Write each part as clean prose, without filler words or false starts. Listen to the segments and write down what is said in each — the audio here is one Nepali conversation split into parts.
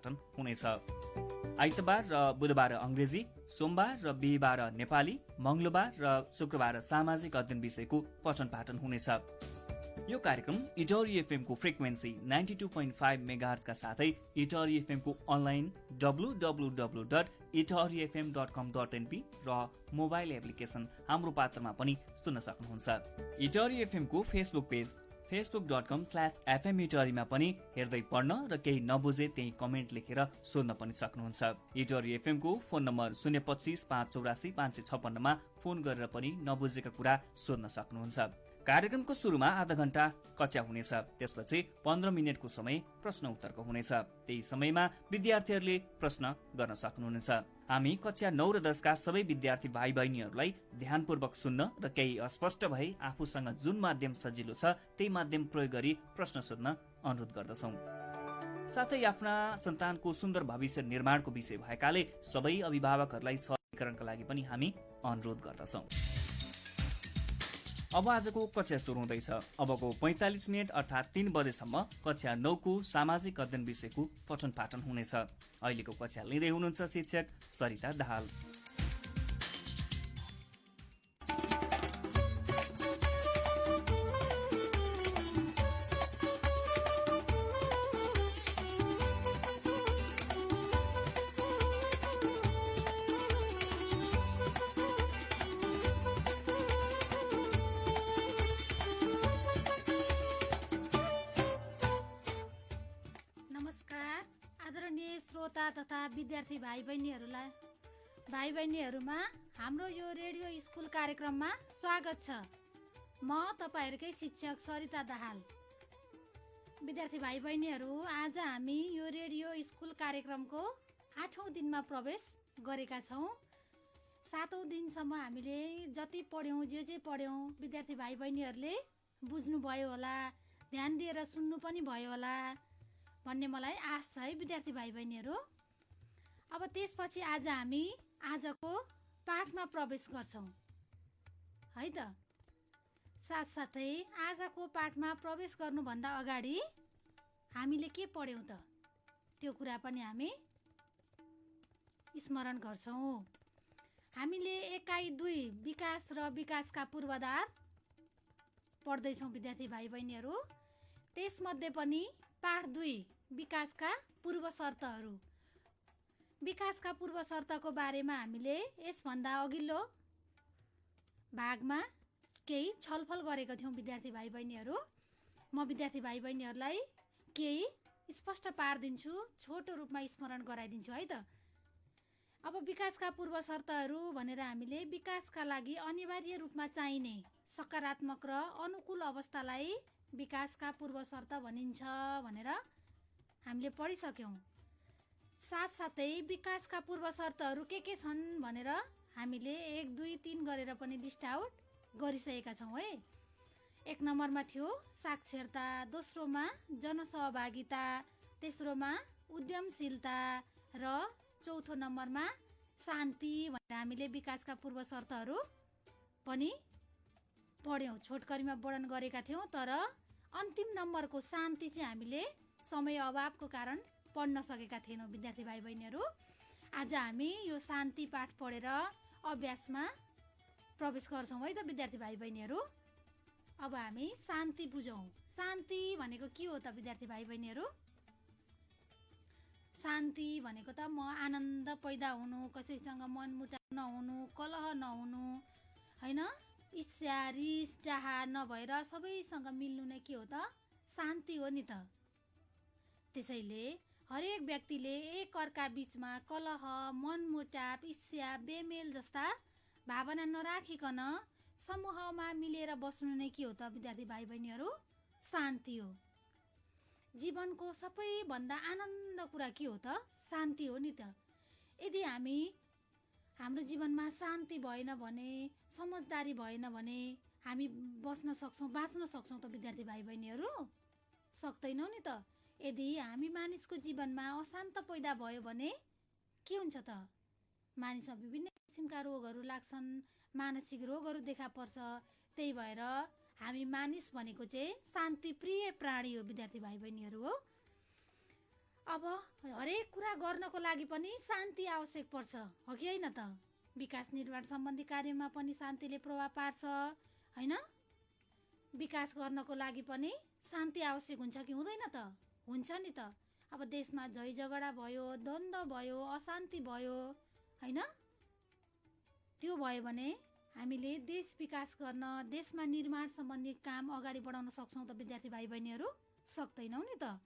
पाठन हुनेछ। आइतबार र बुधबार अङ्ग्रेजी, सोमबार र बिहिबार नेपाली, मङ्गलबार र शुक्रबार सामाजिक अध्ययन विषयको पठन पाठन हुनेछ। यो कार्यक्रम इटरी एफएमको फ्रिक्वेन्सी 92.5 मेगाहर्जका साथै इटरी एफएमको अनलाइन www.itarifm.com.np र मोबाइल एप्लिकेसन हाम्रो पात्रमा पनि सुन्न सक्नुहुन्छ। इटरी एफएमको फेसबुक पेज facebook.com/fmitry मा पनि हेर्दै पढ्न र केही नबुझे त्यही कमेन्ट लेखेर सोध्न पनि सक्नुहुन्छ। इटरी एफएमको फोन नम्बर 025 584 556 मा फोन गरेर पनि नबुझेका कुरा सोध्न सक्नुहुन्छ। कार्यक्रमको सुरुमा आधा घण्टा कक्षा हुनेछ, त्यसपछि 15 मिनटको समय प्रश्न उत्तरको हुनेछ। त्यही समयमा विद्यार्थीहरूले प्रश्न गर्न सक्नुहुनेछ। हामी कक्षा 9 र 10 का सबै विद्यार्थी भाइ बहिनीहरूलाई ध्यानपूर्वक सुन्न र केही अस्पष्ट भए आफूसँग जुन माध्यम सजिलो छ त्यही माध्यम प्रयोग गरी प्रश्न सोध्न अनुरोध गर्दछौँ। साथै आफ्ना सन्तानको सुन्दर भविष्य निर्माणको विषय भएकाले सबै अभिभावकहरूलाई सहजीकरणका लागि पनि हामी अनुरोध गर्दछौँ। अब आजको कक्षा सुरु हुँदैछ। अबको 45 मिनट अर्थात् 3 बजेसम्म कक्षा 9 को सामाजिक अध्ययन विषयको पठन पाठन हुनेछ। अहिलेको कक्षा लिँदै हुनुहुन्छ शिक्षक सरिता दाहाल। तथा विद्यार्थी भाइ बहिनीहरूमा हाम्रो यो रेडियो स्कुल कार्यक्रममा स्वागत छ। म तपाईहरुकै शिक्षक सरिता दाहाल। विद्यार्थी भाइ बहिनीहरू, आज हामी यो रेडियो स्कुल कार्यक्रमको 8औं दिनमा प्रवेश गरेका छौं। 7औं दिनसम्म हामीले जति पढ्यौं, जे पढ्यौं विद्यार्थी भाइ बहिनीहरूले बुझ्नु भयो होला, ध्यान दिएर सुन्नु पनि भयो होला भन्ने मलाई आश छ है विद्यार्थी भाइ बहिनीहरू। अब त्यसपछि आज हामी आजको पाठमा प्रवेश गर्छौं है त। साथसाथै आजको पाठमा प्रवेश गर्नुभन्दा अगाडि हामीले के पढ्यौं त त्यो कुरा पनि हामी स्मरण गर्छौं। हामीले एकाइ 2 विकास र विकासका पूर्वाधार पढ्दैछौं विद्यार्थी भाइ बहिनीहरू। त्यसमध्ये पनि पाठ 2 विकासका पूर्व शर्तहरू। विकासका पूर्व शर्तको बारेमा हामीले यसभन्दा अघिल्लो भागमा केही छलफल गरेका थियौं विद्यार्थी भाइ बहिनीहरू। म विद्यार्थी भाइ बहिनीहरूलाई केही स्पष्ट पार्दिन्छु, छोटो रूपमा स्मरण गराइदिन्छु है त। अब विकासका पूर्व शर्तहरू भनेर हामीले विकासका लागि अनिवार्य रूपमा चाहिने सकारात्मक र अनुकूल अवस्थालाई विकासका पूर्व शर्त भनिन्छ भनेर हामीले पढिसक्यौं। साथसाथै विकासका पूर्व शर्तहरू के छन् भनेर हामीले 1, 2, 3 गरेर पनि लिस्ट आउट गरिसकेका छौं है। 1 नम्बरमा थियो साक्षरता, दोस्रोमा जनसहभागिता, तेस्रोमा उद्यमशीलता र चौथो नम्बरमा शान्ति भनेर हामीले विकासका पूर्व शर्तहरू पनि पढ्यौं, छोटकरीमा वर्णन गरेका थियौं। तर अन्तिम नम्बरको शान्ति चाहिँ हामीले समय अभावको कारण पढ्न सकेका थिएनौं विद्यार्थी भाइ बहिनीहरू। आज हामी यो शान्ति पाठ पढेर अभ्यासमा प्रवेश गर्छौं है त विद्यार्थी भाइ बहिनीहरू। अब हामी शान्ति बुझौं। शान्ति भनेको के हो त विद्यार्थी भाइ बहिनीहरू? शान्ति भनेको त आनन्द पैदा हुनु, कसैसँग मनमुटाव नहुनु, कलह नहुनु हैन, ईर्ष्या रिस डाह नभएर सबैसँग मिल्नु नै के हो त शान्ति हो नि त। त्यसैले हरेक व्यक्तिले एक अर्का बीचमा कलह, मनमुटाव, ईर्ष्या, बेमेल जस्ता भावना नराखिकन समूहमा मिलेर बस्नु नै के हो त विद्यार्थी भाइ बहिनीहरू? शान्ति हो। जीवनको सबैभन्दा आनन्द कुरा के हो त? शान्ति हो नि त। यदि हाम्रो जीवनमा शान्ति भएन भने, समझदारी भएन भने हामी बस्न सक्छौं, बाँच्न सक्छौं त विद्यार्थी भाइ बहिनीहरू? सक्दैनौं नि त। यदि हामी मानिसको जीवनमा अशान्त पैदा भयो भने के हुन्छ त? मानिसमा विभिन्न किसिमका रोगहरू लाग्छन्, मानसिक रोगहरू देखा पर्छ। त्यही भएर हामी मानिस भनेको चाहिँ शान्तिप्रिय प्राणी हो विद्यार्थी भाइ बहिनीहरू हो। अब हरेक कुरा गर्नको लागि पनि शान्ति आवश्यक पर्छ, हो कि होइन त? विकास निर्माण सम्बन्धी कार्यमा पनि शान्तिले प्रभाव पार्छ, होइन? विकास गर्नको लागि पनि शान्ति आवश्यक हुन्छ कि हुँदैन त? हुन्छ नि त। अब देशमा झै झगडा भयो, द्वन्द्व भयो, अशान्ति भयो, होइन? त्यो भयो भने हामीले देश विकास गर्न, देशमा निर्माण सम्बन्धी काम अगाडि बढाउन सक्छौँ त विद्यार्थी भाइ बहिनीहरू? सक्दैनौँ नि त।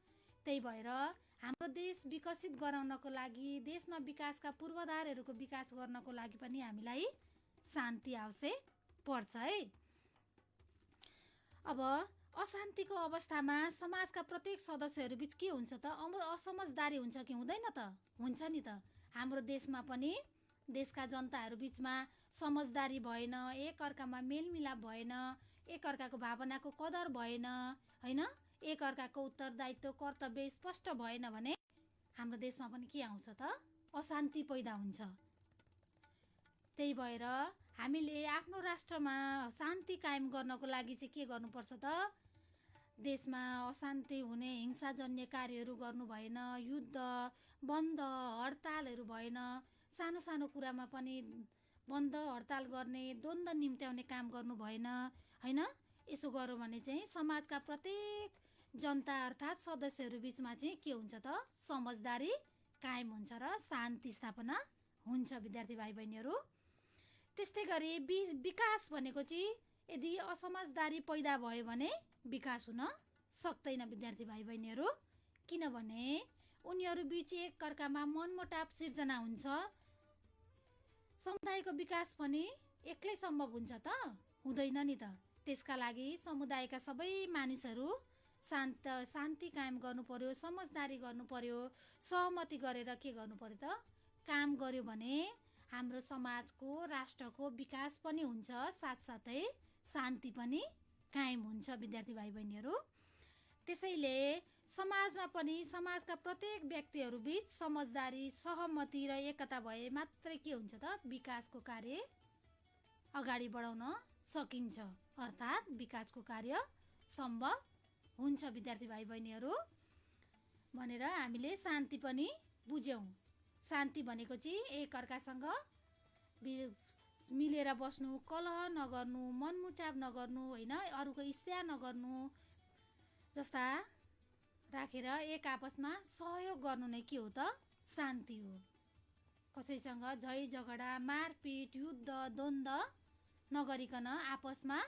त्यही भएर हाम्रो देश विकसित गराउनको लागि, देशमा विकासका पूर्वाधारहरूको विकास गर्नको लागि पनि हामीलाई शान्ति आवश्यक पर्छ है। अब अशान्तिको अवस्थामा समाजका प्रत्येक सदस्यहरू बीच के हुन्छ त? असमझदारी हुन्छ कि हुँदैन त? हुन्छ नि त। हाम्रो देशमा पनि देशका जनताहरू बीचमा समझदारी भएन, एकअर्कामा मेलमिलाप भएन, एकअर्काको भावनाको कदर भएन, होइन? एकअर्काको उत्तरदायित्व कर्तव्य स्पष्ट भएन भने हाम्रो देशमा पनि के आउँछ त? अशान्ति पैदा हुन्छ। त्यही भएर हामीले आफ्नो राष्ट्रमा शान्ति कायम गर्नको लागि चाहिँ के गर्नुपर्छ त? देशमा अशान्ति हुने हिंसाजन्य कार्यहरू गर्नु भएन, युद्ध, बन्द, हडतालहरू भएन, सानो सानो कुरामा पनि बन्द हडताल गर्ने, द्वन्द्व निम्त्याउने काम गर्नु भएन, होइन? यसो गर्यो भने चाहिँ समाजका प्रत्येक जनता अर्थात् सदस्यहरू बीचमा चाहिँ के हुन्छ त? समझदारी कायम हुन्छ र शान्ति स्थापना हुन्छ विद्यार्थी भाइ बहिनीहरू। त्यस्तै गरी विकास भनेको चाहिँ यदि असमझदारी पैदा भयो भने विकास हुन सक्दैन विद्यार्थी भाइ बहिनीहरू। किनभने उनीहरू बीच एकअर्कामा मनमुटाव सिर्जना हुन्छ। समुदायको विकास पनि एक्लै सम्भव हुन्छ त? हुँदैन नि त। त्यसका लागि समुदायका सबै मानिसहरू शान्ति कायम गर्नु पर्यो, समझदारी गर्नु पर्यो, सहमति गरेर के गर्नु पर्यो त? काम गर्यो भने हाम्रो समाजको, राष्ट्रको विकास पनि हुन्छ, साथसाथै शान्ति पनि कायम हुन्छ विद्यार्थी भाइ बहिनीहरू। त्यसैले समाजमा पनि समाजका प्रत्येक व्यक्तिहरू बीच समझदारी, सहमति र एकता भए मात्रै के हुन्छ त? विकासको कार्य अगाडि बढाउन सकिन्छ, अर्थात् विकासको कार्य सम्भव हुन्छ विद्यार्थी भाइ बहिनीहरू भनेर हामीले शान्ति पनि बुझ्यौँ। शान्ति भनेको चाहिँ एकअर्कासँग मिलेर बस्नु, कलह नगर्नु, मनमुटाव नगर्नु, होइन? अरूको ईर्ष्या नगर्नु जस्ता राखेर एक आपसमा सहयोग गर्नु नै के हो त? शान्ति हो। कसैसँग झै झगडा, मारपिट, युद्ध, द्वन्द्व नगरिकन आपसमा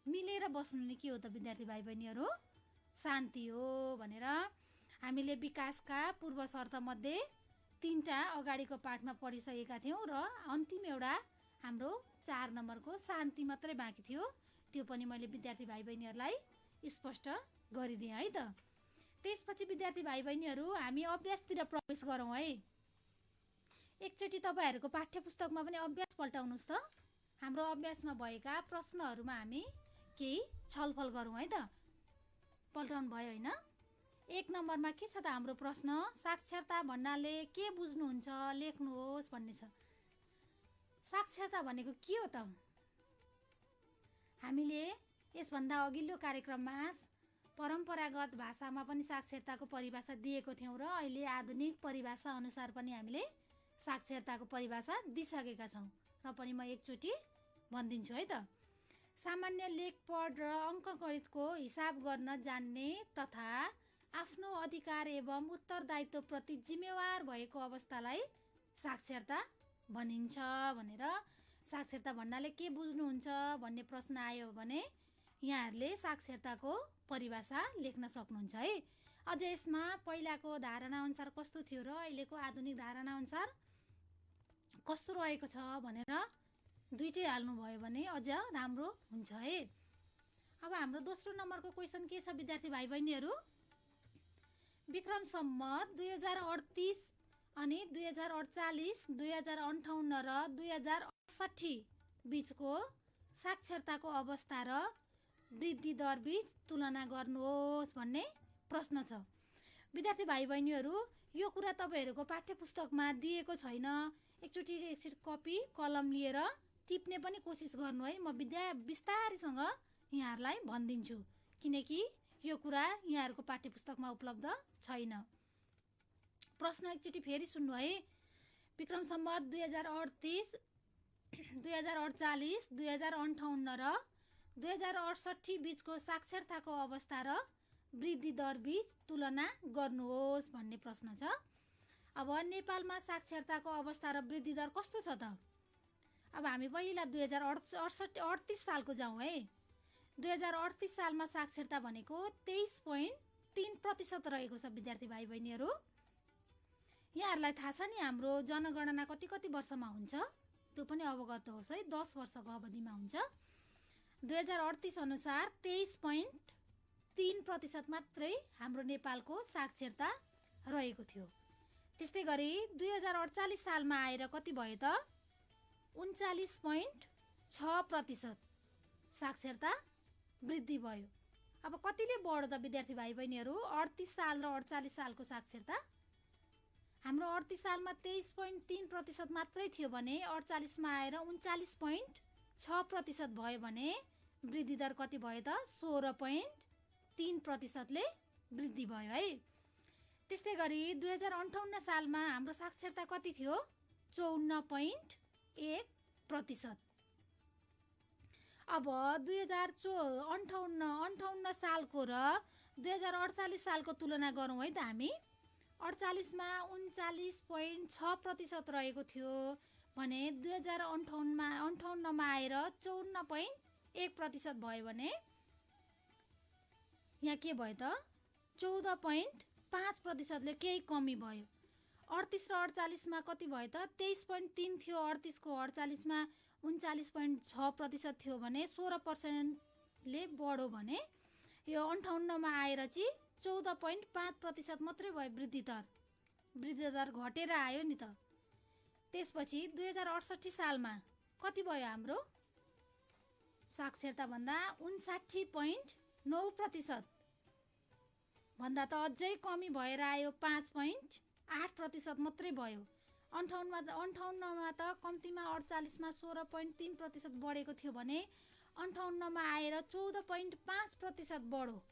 मिलेर बस्नु नै के हो त विद्यार्थी भाइ बहिनीहरू? शान्ति हो भनेर हामीले विकासका पूर्व शर्तमध्ये 3टा अगाडिको पाठमा पढिसकेका थियौँ र अन्तिम एउटा हाम्रो 4 नम्बरको शान्ति मात्रै बाँकी थियो। त्यो पनि मैले विद्यार्थी भाइ बहिनीहरूलाई स्पष्ट गरिदिएँ है त। त्यसपछि विद्यार्थी भाइ बहिनीहरू हामी अभ्यासतिर प्रवेश गरौँ है। एकचोटि तपाईँहरूको पाठ्य पुस्तकमा पनि अभ्यास पल्टाउनुहोस् त। हाम्रो अभ्यासमा भएका प्रश्नहरूमा हामी केही छलफल गरौँ है त। पल्टाउनु भयो होइन? 1 नम्बरमा के छ त हाम्रो प्रश्न? साक्षरता भन्नाले के बुझ्नुहुन्छ? लेख्नुहोस् भन्ने छ। साक्षरता भनेको के हो त? हामीले यसभन्दा अघिल्लो कार्यक्रममा परम्परागत भाषामा पनि साक्षरताको परिभाषा दिएको थियौँ र अहिले आधुनिक परिभाषा अनुसार पनि हामीले साक्षरताको परिभाषा दिइसकेका छौँ र पनि म एकचोटि भनिदिन्छु है त। सामान्य लेखपढ र अङ्कगणितको हिसाब गर्न जान्ने तथा आफ्नो अधिकार एवं उत्तरदायित्वप्रति जिम्मेवार भएको अवस्थालाई साक्षरता भनिन्छ भनेर। साक्षरता भन्नाले के बुझ्नुहुन्छ भन्ने प्रश्न आयो भने यहाँहरूले साक्षरताको परिभाषा लेख्न सक्नुहुन्छ है। अझ यसमा पहिलाको धारणा अनुसार कस्तो थियो र अहिलेको आधुनिक धारणा अनुसार कस्तो रहेको छ भनेर दुईटै हाल्नुभयो भने अझ राम्रो हुन्छ है। अब हाम्रो दोस्रो नम्बरको क्वेसन के छ विद्यार्थी भाइ बहिनीहरू? विक्रम सम्वत 2038 अनि 2048, 2058 र 2068 बीचको साक्षरताको अवस्था र वृद्धि दर बीच तुलना गर्नुहोस् भन्ने प्रश्न छ। विद्यार्थी भाइ बहिनीहरू यो कुरा तपाईँहरूको पाठ्य पुस्तकमा दिएको छैन। एकचोटि कपी कलम लिएर टिप्ने पनि कोसिस गर्नु है। म बिस्तारैसँग यहाँहरूलाई भनिदिन्छु किनकि यो कुरा यहाँहरूको पाठ्य पुस्तकमा उपलब्ध छैन। प्रश्न एकचोटि फेरि सुन्नु है। विक्रम सम्वत 2038, 2048, 2058 र 2068 बीचको साक्षरताको अवस्था र वृद्धि दर बीच तुलना गर्नुहोस् भन्ने प्रश्न छ। अब नेपालमा साक्षरताको अवस्था र वृद्धि दर कस्तो छ त? अब हामी पहिला 2038 सालको जाउँ है। 2038 सालमा साक्षरता भनेको 23.3% रहेको छ विद्यार्थी भाइ बहिनीहरू। यहाँहरूलाई थाहा छ नि हाम्रो जनगणना कति वर्षमा हुन्छ? त्यो पनि अवगत होस् है, 10 वर्षको अवधिमा हुन्छ। 2038 अनुसार 23.3% मात्रै हाम्रो नेपालको साक्षरता रहेको थियो। त्यस्तै गरी 2048 सालमा आएर कति भयो त? 39.6% साक्षरता वृद्धि भयो। अब कतिले बढ्यो त विद्यार्थी भाइ बहिनीहरू? 38 साल र 48 सालको साक्षरता। हाम्रो 38 सालमा 23.3% मात्रै थियो भने 48 मा आएर 39.6% भयो भने वृद्धि दर कति भयो त? 16.3% ले वृद्धि भयो है। त्यस्तै गरी 2058 सालमा हाम्रो साक्षरता कति थियो? 54.1%। अब 2058 सालको र 2048 सालको तुलना गरौँ है त हामी। 48 मा 39.6% रहेको थियो भने 2058 मा आएर 54.1% भयो भने यहाँ के भयो त? 14.5% ले केही कमी भयो। 38 र 48 मा कति भयो त? 23.3 थियो 38 को, 48 मा 39.6% थियो भने 16% ले बढ्यो भने यो 58 मा आएर चाहिँ 14.5% मात्रै भयो वृद्धि दर। वृद्धि दर घटेर आयो नि त। त्यसपछि 2068 सालमा कति भयो हाम्रो साक्षरता भन्दा? 59.9% भन्दा त अझै कमी भएर आयो। 5.8% मात्रै भयो। 58 मा त कम्तीमा 48 मा 16.3% बढेको थियो भने 58 मा आएर 14.5% बढ्यो।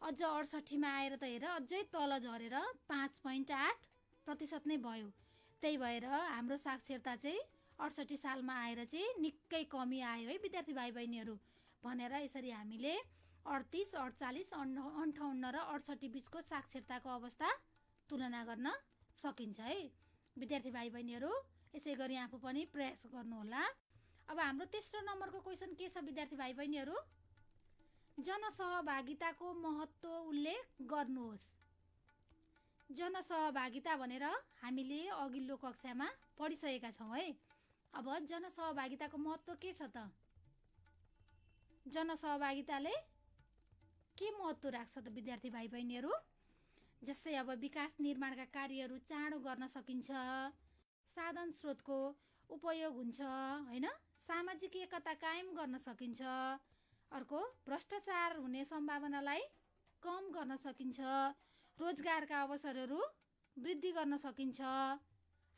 अझ 68 मा आएर त हेर अझै तल झरेर 5.8% नै भयो। त्यही भएर हाम्रो साक्षरता चाहिँ 68 सालमा आएर चाहिँ निकै कमी आयो है विद्यार्थी भाइ बहिनीहरू भनेर यसरी हामीले 38, 48, 58 र 68 बीचको साक्षरताको अवस्था तुलना गर्न सकिन्छ है विद्यार्थी भाइ बहिनीहरू। यसै गरी आफू पनि प्रयास गर्नुहोला। अब हाम्रो तेस्रो नम्बरको क्वेसन के छ विद्यार्थी भाइ बहिनीहरू? जनसहभागिताको महत्त्व उल्लेख गर्नुहोस्। जनसहभागिता भनेर हामीले अघिल्लो कक्षामा पढिसकेका छौँ है। अब जनसहभागिताको महत्त्व के छ त? जनसहभागिताले के महत्त्व राख्छ त विद्यार्थी भाइ बहिनीहरू? जस्तै अब विकास निर्माणका कार्यहरू चाँडो गर्न सकिन्छ, साधन स्रोतको उपयोग हुन्छ हैन, सामाजिक एकता कायम गर्न सकिन्छ, अर्को भ्रष्टाचार हुने सम्भावनालाई कम गर्न सकिन्छ, रोजगारका अवसरहरू वृद्धि गर्न सकिन्छ,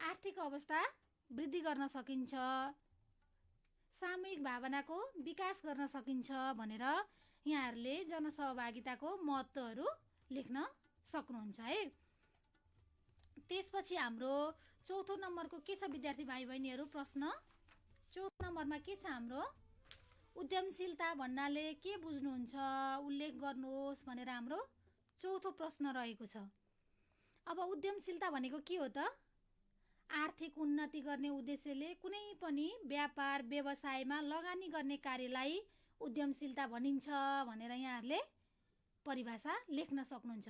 आर्थिक अवस्था वृद्धि गर्न सकिन्छ, सामूहिक भावनाको विकास गर्न सकिन्छ भनेर यहाँहरूले जनसहभागिताको महत्त्वहरू लेख्न सक्नुहुन्छ है। त्यसपछि हाम्रो चौथो नम्बरको के छ विद्यार्थी भाइ बहिनीहरू प्रश्न? चौथो नम्बरमा के छ हाम्रो? उद्यमशीलता भन्नाले के बुझ्नुहुन्छ उल्लेख गर्नुहोस् भनेर हाम्रो चौथो प्रश्न रहेको छ। अब उद्यमशीलता भनेको के हो त? आर्थिक उन्नति गर्ने उद्देश्यले कुनै पनि व्यापार व्यवसायमा लगानी गर्ने कार्यलाई उद्यमशीलता भनिन्छ भनेर यहाँहरूले परिभाषा लेख्न सक्नुहुन्छ।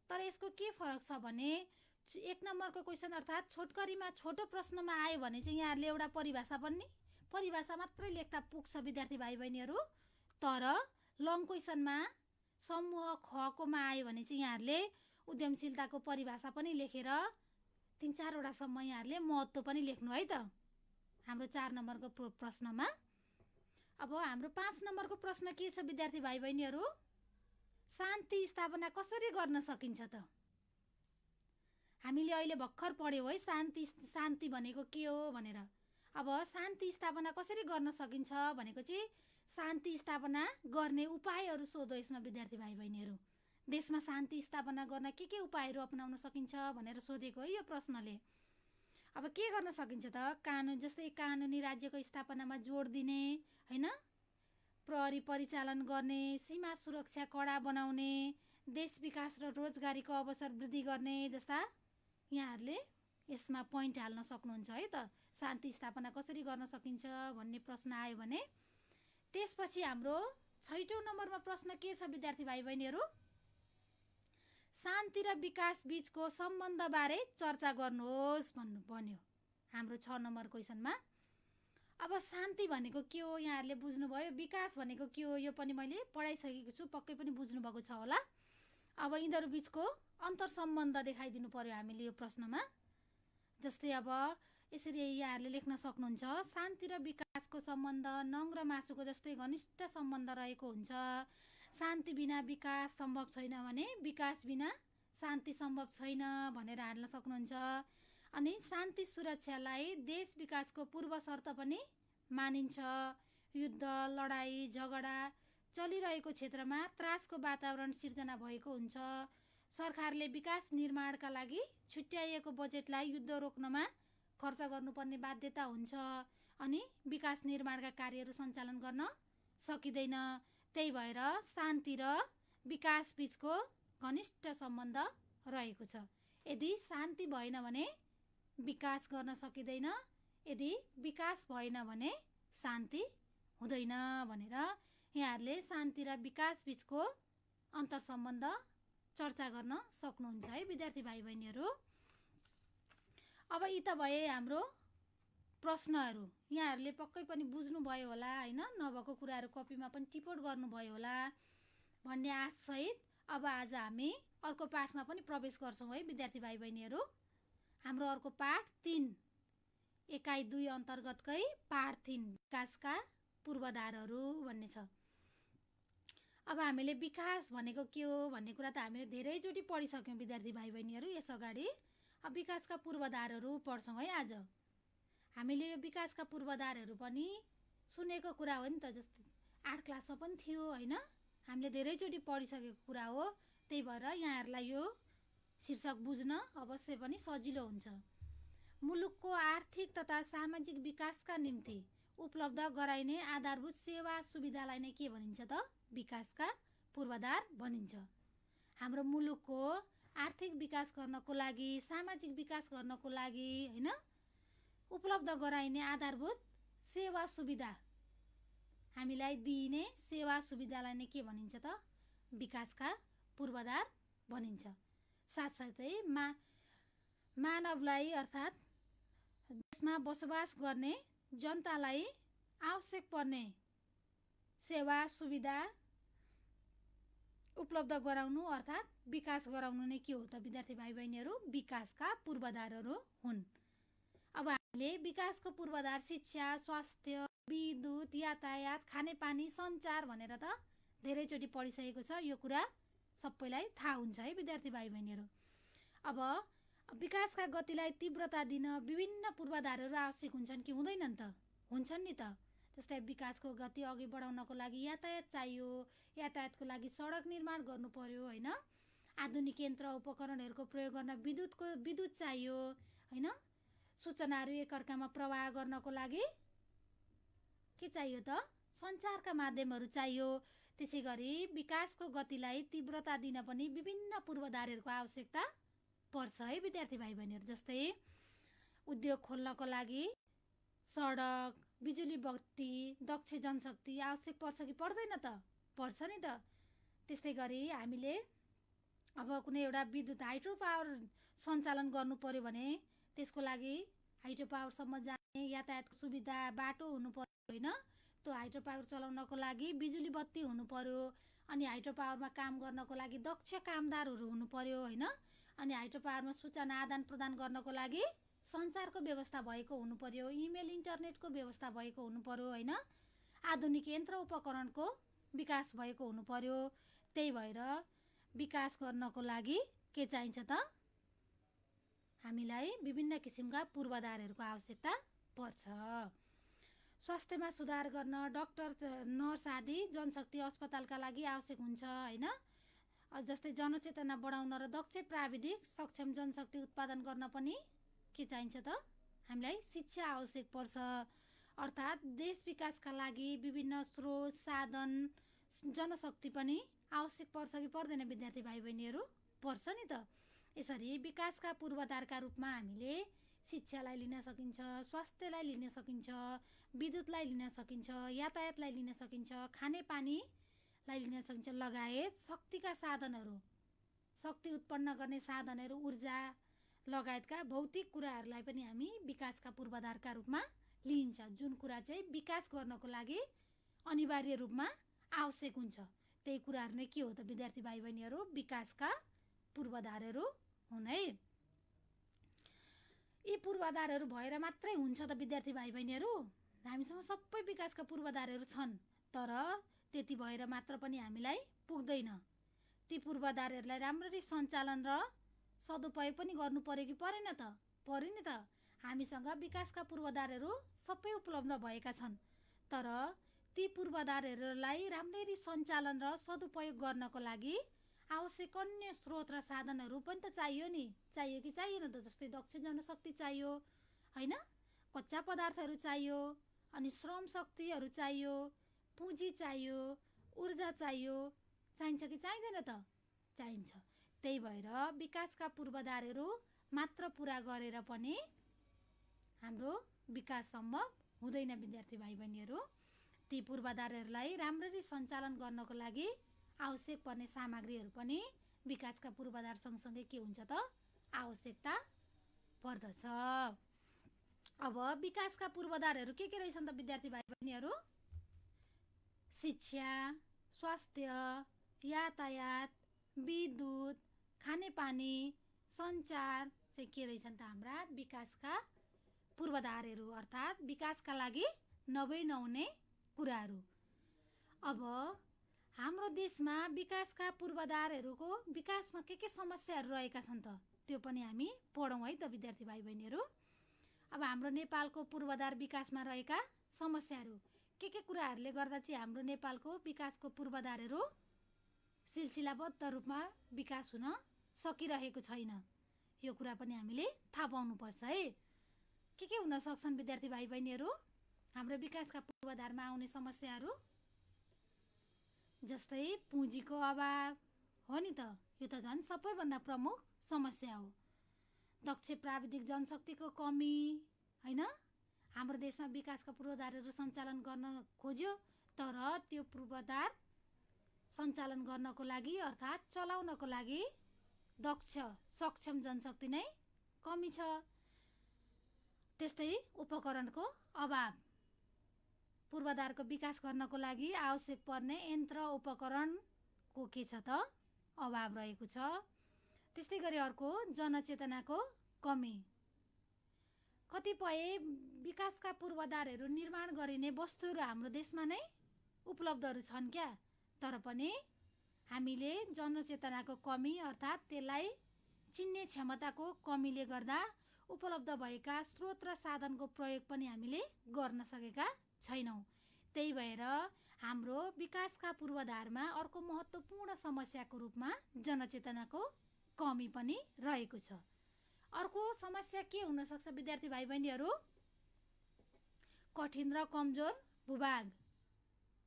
तर यसको के फरक छ भने 1 नम्बरको क्वेसन अर्थात् छोटकरीमा छोटो प्रश्नमा आयो भने चाहिँ यहाँहरूले एउटा परिभाषा मात्रै लेख्दा पुग्छ विद्यार्थी भाइ बहिनीहरू। तर लङ क्वेसनमा समूह खकोमा आयो भने चाहिँ यहाँहरूले उद्यमशीलताको परिभाषा पनि लेखेर 3-4 वटासम्म यहाँहरूले महत्त्व पनि लेख्नु है त हाम्रो 4 नम्बरको प्रश्नमा। अब हाम्रो 5 नम्बरको प्रश्न के छ विद्यार्थी भाइ बहिनीहरू? शान्ति स्थापना कसरी गर्न सकिन्छ त? हामीले अहिले भर्खर पढ्यौँ है शान्ति भनेको के हो भनेर। अब शान्ति स्थापना कसरी गर्न सकिन्छ भनेको चाहिँ शान्ति स्थापना गर्ने उपायहरू सोधो यसमा विद्यार्थी भाइ बहिनीहरू। देशमा शान्ति स्थापना गर्न के उपायहरू अपनाउन सकिन्छ भनेर सोधेको है यो प्रश्नले। अब के गर्न सकिन्छ त? कानुन, जस्तै कानुनी राज्यको स्थापनामा जोड दिने, होइन, प्रहरी परिचालन गर्ने, सीमा सुरक्षा कडा बनाउने, देश विकास र रोजगारीको अवसर वृद्धि गर्ने जस्ता यहाँहरूले यसमा पोइन्ट हाल्न सक्नुहुन्छ है त। शान्ति स्थापना कसरी गर्न सकिन्छ भन्ने प्रश्न आयो भने त्यसपछि हाम्रो 6औं नम्बरमा प्रश्न के छ विद्यार्थी भाइ बहिनीहरू? शान्ति र विकास बीचको सम्बन्धबारे चर्चा गर्नुहोस् भन्नु भन्यो हाम्रो 6 नम्बर क्वेसनमा। अब शान्ति भनेको के हो यहाँहरूले बुझ्नुभयो, विकास भनेको के हो यो पनि मैले पढाइसकेको छु, पक्कै पनि बुझ्नुभएको छ होला। अब यिनीहरू बीचको अन्तर सम्बन्ध देखाइदिनु पर्यो हामीले यो प्रश्नमा। जस्तै अब यसरी यहाँहरूले लेख्न सक्नुहुन्छ, शान्ति र विकासको सम्बन्ध नङ र मासुको जस्तै घनिष्ठ सम्बन्ध रहेको हुन्छ। शान्ति बिना विकास सम्भव छैन भने विकास बिना शान्ति सम्भव छैन भनेर हाल्न सक्नुहुन्छ। अनि शान्ति सुरक्षालाई देश विकासको पूर्व शर्त पनि मानिन्छ। युद्ध, लडाई, झगडा चलिरहेको क्षेत्रमा त्रासको वातावरण सिर्जना भएको हुन्छ। सरकारले विकास निर्माणका लागि छुट्याइएको बजेटलाई युद्ध रोक्नमा खर्च गर्नुपर्ने बाध्यता हुन्छ। अनि विकास निर्माणका कार्यहरू सञ्चालन गर्न सकिँदैन। त्यही भएर शान्ति र विकास बीचको घनिष्ठ सम्बन्ध रहेको छ। यदि शान्ति भएन भने विकास गर्न सकिँदैन, यदि विकास भएन भने शान्ति हुँदैन भनेर यहाँहरूले शान्ति र विकास बीचको अन्तर सम्बन्ध चर्चा गर्न सक्नुहुन्छ है विद्यार्थी भाइ बहिनीहरू। अब यी त भए हाम्रो प्रश्नहरू। यहाँहरूले पक्कै पनि बुझ्नुभयो होला होइन, नभएको कुराहरू कपीमा पनि टिपोट गर्नुभयो होला भन्ने आशसहित अब आज हामी अर्को पाठमा पनि प्रवेश गर्छौँ है विद्यार्थी भाइ बहिनीहरू। हाम्रो अर्को पाठ 3 एकाइ 2 अन्तर्गतकै पाठ 3 विकासका पूर्वाधारहरू भन्ने छ। अब हामीले विकास भनेको के हो भन्ने कुरा त हामीले धेरैचोटि पढिसक्यौँ विद्यार्थी भाइ बहिनीहरू यस अगाडि। अब विकासका पूर्वाधारहरू पढ्छौँ है आज। हामीले यो विकासका पूर्वाधारहरू पनि सुनेको कुरा हो नि त, जस्तै 8 क्लासमा पनि थियो होइन, हामीले धेरैचोटि पढिसकेको कुरा हो। त्यही भएर यहाँहरूलाई यो शीर्षक बुझ्न अवश्य पनि सजिलो हुन्छ। मुलुकको आर्थिक तथा सामाजिक विकासका निम्ति उपलब्ध गराइने आधारभूत सेवा सुविधालाई नै के भनिन्छ त? विकासका पूर्वाधार भनिन्छ। हाम्रो मुलुकको आर्थिक विकास गर्नको लागि, सामाजिक विकास गर्नको लागि होइन, उपलब्ध गराइने आधारभूत सेवा सुविधा, हामीलाई दिइने सेवा सुविधालाई नै के भनिन्छ त? विकासका पूर्वाधार भनिन्छ। साथसाथै मानवलाई अर्थात् देशमा बसोबास गर्ने जनतालाई आवश्यक पर्ने सेवा सुविधा उपलब्ध गराउनु अर्थात् विकास गराउनु नै के हो त विद्यार्थी भाइ बहिनीहरू? विकासका पूर्वाधारहरू हुन्। अब हामीले विकासको पूर्वाधार शिक्षा, स्वास्थ्य, विद्युत, यातायात, खानेपानी, सञ्चार भनेर त धेरैचोटि पढिसकेको छ। यो कुरा सबैलाई थाहा हुन्छ है विद्यार्थी भाइ बहिनीहरू। अब विकासका गतिलाई तीव्रता दिन विभिन्न पूर्वाधारहरू आवश्यक हुन्छन् कि हुँदैनन् त? हुन्छन् नि त। जस्तै विकासको गति अघि बढाउनको लागि यातायात चाहियो, यातायातको लागि सडक निर्माण गर्नु पर्यो होइन, आधुनिक यन्त्र उपकरणहरूको प्रयोग गर्न विद्युत चाहियो होइन, सूचनाहरू एकअर्कामा प्रवाह गर्नको लागि के चाहियो त? सञ्चारका माध्यमहरू चाहियो। त्यसै गरी विकासको गतिलाई तीव्रता दिन पनि विभिन्न पूर्वाधारहरूको आवश्यकता पर्छ है विद्यार्थी भाइ बहिनीहरू। जस्तै उद्योग खोल्नको लागि सडक, बिजुली बत्ती, दक्ष जनशक्ति आवश्यक पर्छ कि पर्दैन त? पर्छ नि त। त्यस्तै गरी हामीले अब कुनै एउटा विद्युत हाइड्रो पावर सञ्चालन गर्नु पर्यो भने त्यसको लागि हाइड्रो पावरसम्म जाने यातायातको सुविधा, बाटो हुनु पर्यो होइन। त्यो हाइड्रो पावर चलाउनको लागि बिजुली बत्ती हुनु पर्यो। अनि हाइड्रो पावरमा काम गर्नको लागि दक्ष कामदारहरू हुनु पर्यो होइन। अनि हाइड्रो पावरमा सूचना आदान प्रदान गर्नको लागि सञ्चारको व्यवस्था भएको हुनु पर्यो, इमेल इन्टरनेटको व्यवस्था भएको हुनु पर्यो होइन। आधुनिक यन्त्र उपकरणको विकास भएको हुनु पर्यो। त्यही भएर विकास गर्नको लागि के चाहिन्छ त? हामीलाई विभिन्न किसिमका पूर्वाधारहरूको आवश्यकता पर्छ। स्वास्थ्यमा सुधार गर्न डाक्टर, नर्स आदि जनशक्ति अस्पतालका लागि आवश्यक हुन्छ होइन। जस्तै जनचेतना बढाउन र दक्ष प्राविधिक सक्षम जनशक्ति उत्पादन गर्न पनि के चाहिन्छ त हामीलाई शिक्षा आवश्यक पर्छ। अर्थात् देश विकासका लागि विभिन्न स्रोत साधन जनशक्ति पनि आवश्यक पर्छ कि पर्दैन विद्यार्थी भाइ बहिनीहरू? पर्छ नि त। यसरी विकासका पूर्वाधारका रूपमा हामीले शिक्षालाई लिन सकिन्छ, स्वास्थ्यलाई लिन सकिन्छ, विद्युतलाई लिन सकिन्छ, यातायातलाई लिन सकिन्छ, खानेपानीलाई लिन सकिन्छ लगायत शक्तिका साधनहरू, शक्ति उत्पन्न गर्ने साधनहरू, ऊर्जा लगायतका भौतिक कुराहरूलाई पनि हामी विकासका पूर्वाधारका रूपमा लिइन्छ, जुन कुरा चाहिँ विकास गर्नको लागि अनिवार्य रूपमा आवश्यक हुन्छ। त्यही कुराहरू नै के हो त विद्यार्थी भाइ बहिनीहरू? विकासका पूर्वाधारहरू हुन् है। यी पूर्वाधारहरू भएर मात्रै हुन्छ त विद्यार्थी भाइ बहिनीहरू? हामीसँग सबै विकासका पूर्वाधारहरू छन्, तर त्यति भएर मात्र पनि हामीलाई पुग्दैन। ती पूर्वाधारहरूलाई राम्ररी सञ्चालन र सदुपयोग पनि गर्नु पर्यो कि परेन त? पर्यो नि त। हामीसँग विकासका पूर्वाधारहरू सबै उपलब्ध भएका छन्, तर ती पूर्वाधारहरूलाई राम्ररी सञ्चालन र सदुपयोग गर्नको लागि आवश्यक अन्य स्रोत र साधनहरू पनि त चाहियो नि। चाहियो कि चाहिएन त? जस्तै दक्ष जनशक्ति चाहियो होइन, कच्चा पदार्थहरू चाहियो, अनि श्रम शक्तिहरू चाहियो, पुँजी चाहियो, ऊर्जा चाहियो। चाहिन्छ कि चाहिँदैन त? चाहिन्छ। त्यही भएर विकासका पूर्वाधारहरू मात्र पुरा गरेर पनि हाम्रो विकास सम्भव हुँदैन विद्यार्थी भाइ बहिनीहरू। ती पूर्वाधारहरूलाई राम्ररी सञ्चालन गर्नको लागि आवश्यक पर्ने सामग्रीहरू पनि विकासका पूर्वाधार सँगसँगै के हुन्छ त? आवश्यकता पर्दछ। अब विकासका पूर्वाधारहरू के रहेछन् त विद्यार्थी भाइ बहिनीहरू? शिक्षा, स्वास्थ्य, यातायात, विद्युत, खानेपानी, सञ्चार चाहिँ के रहेछन् त हाम्रा विकासका पूर्वाधारहरू, अर्थात् विकासका लागि नहुने कुराहरू। अब हाम्रो देशमा विकासका पूर्वाधारहरूको विकासमा के समस्याहरू रहेका छन् त त्यो पनि हामी पढौँ है त विद्यार्थी भाइ बहिनीहरू। अब हाम्रो नेपालको पूर्वाधार विकासमा रहेका समस्याहरू के कुराहरूले गर्दा चाहिँ हाम्रो नेपालको विकासको पूर्वाधारहरू सिलसिलाबद्ध रूपमा विकास हुन सकिरहेको छैन, यो कुरा पनि हामीले थाहा पाउनुपर्छ है। के हुन सक्छन् विद्यार्थी भाइ बहिनीहरू हाम्रो विकासका पूर्वाधारमा आउने समस्याहरू? जस्तै पुँजीको अभाव हो नि त, यो त झन् सबैभन्दा प्रमुख समस्या हो। दक्ष प्राविधिक जनशक्तिको कमी होइन, हाम्रो देशमा विकासका पूर्वाधारहरू सञ्चालन गर्न खोज्यो, तर त्यो पूर्वाधार सञ्चालन गर्नको लागि अर्थात् चलाउनको लागि दक्ष सक्षम जनशक्ति नै कमी छ। त्यस्तै उपकरणको अभाव, पूर्वाधारको विकास गर्नको लागि आवश्यक पर्ने यन्त्र उपकरणको के छ त? अभाव रहेको छ। त्यस्तै गरी अर्को जनचेतनाको कमी। कतिपय विकासका पूर्वाधारहरू निर्माण गरिने वस्तुहरू हाम्रो देशमा नै उपलब्धहरू छन् क्या, तर पनि हामीले जनचेतनाको कमी अर्थात् त्यसलाई चिन्ने क्षमताको कमीले गर्दा उपलब्ध भएका स्रोत र साधनको प्रयोग पनि हामीले गर्न सकेका छैनौँ। त्यही भएर हाम्रो विकासका पूर्वाधारमा अर्को महत्त्वपूर्ण समस्याको रूपमा जनचेतनाको कमी पनि रहेको छ। अर्को समस्या के हुन सक्छ विद्यार्थी भाइ बहिनीहरू? कठिन र कमजोर भूभाग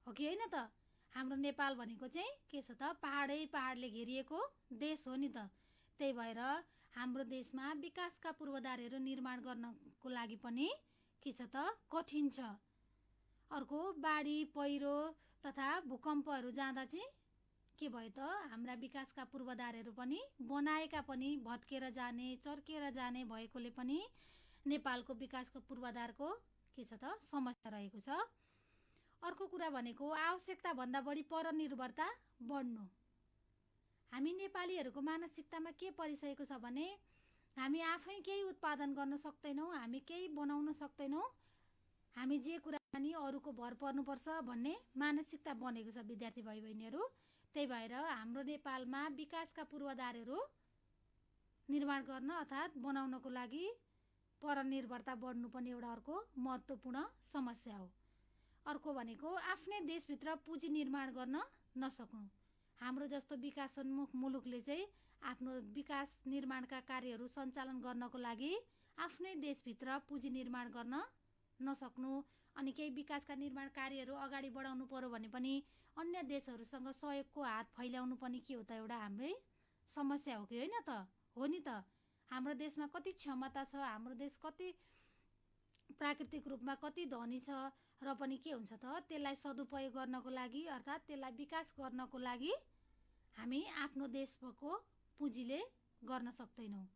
हो कि होइन त? हाम्रो नेपाल भनेको चाहिँ के छ त? पहाडले घेरिएको देश हो नि त। त्यही भएर हाम्रो देशमा विकासका पूर्वाधारहरू निर्माण गर्नको लागि पनि के छ त? कठिन छ। अर्को बाढी पहिरो तथा भूकम्पहरू जाँदा चाहिँ के भयो त? हाम्रा विकासका पूर्वाधारहरू पनि बनाएका पनि भत्केर जाने चर्केर जाने भएकोले पनि नेपालको विकासको पूर्वाधारको के छ त? समस्या रहेको छ। अर्को कुरा भनेको आवश्यकताभन्दा बढी परनिर्भरता बढ्नु। हामी नेपालीहरूको मानसिकतामा के परिसकेको छ भने हामी आफै केही उत्पादन गर्न सक्दैनौँ, हामी केही बनाउन सक्दैनौँ, हामी जे कुरा नि अरूको भर पर्नुपर्छ भन्ने मानसिकता बनेको छ विद्यार्थी भाइ बहिनीहरू। त्यही भएर हाम्रो नेपालमा विकासका पूर्वाधारहरू निर्माण गर्न अर्थात् बनाउनको लागि परनिर्भरता बढ्नु पनि एउटा अर्को महत्त्वपूर्ण समस्या हो। अर्को भनेको आफ्नै देशभित्र पुँजी निर्माण गर्न नसक्नु। हाम्रो जस्तो विकासोन्मुख मुलुकले चाहिँ आफ्नो विकास निर्माणका कार्यहरू सञ्चालन गर्नको लागि आफ्नै देशभित्र पुँजी निर्माण गर्न नसक्नु, अनि केही विकासका निर्माण कार्यहरू अगाडि बढाउनु पर्यो भने पनि अन्य देशहरूसँग सहयोगको हात फैलाउनु पनि के हो त एउटा हाम्रै समस्या हो कि होइन त? हो नि त। हाम्रो देशमा कति क्षमता छ, हाम्रो देश कति प्राकृतिक रूपमा कति धनी छ, र पनि के हुन्छ त त्यसलाई सदुपयोग गर्नको लागि अर्थात् त्यसलाई विकास गर्नको लागि हामी आफ्नो देशको पुँजीले गर्न सक्दैनौँ,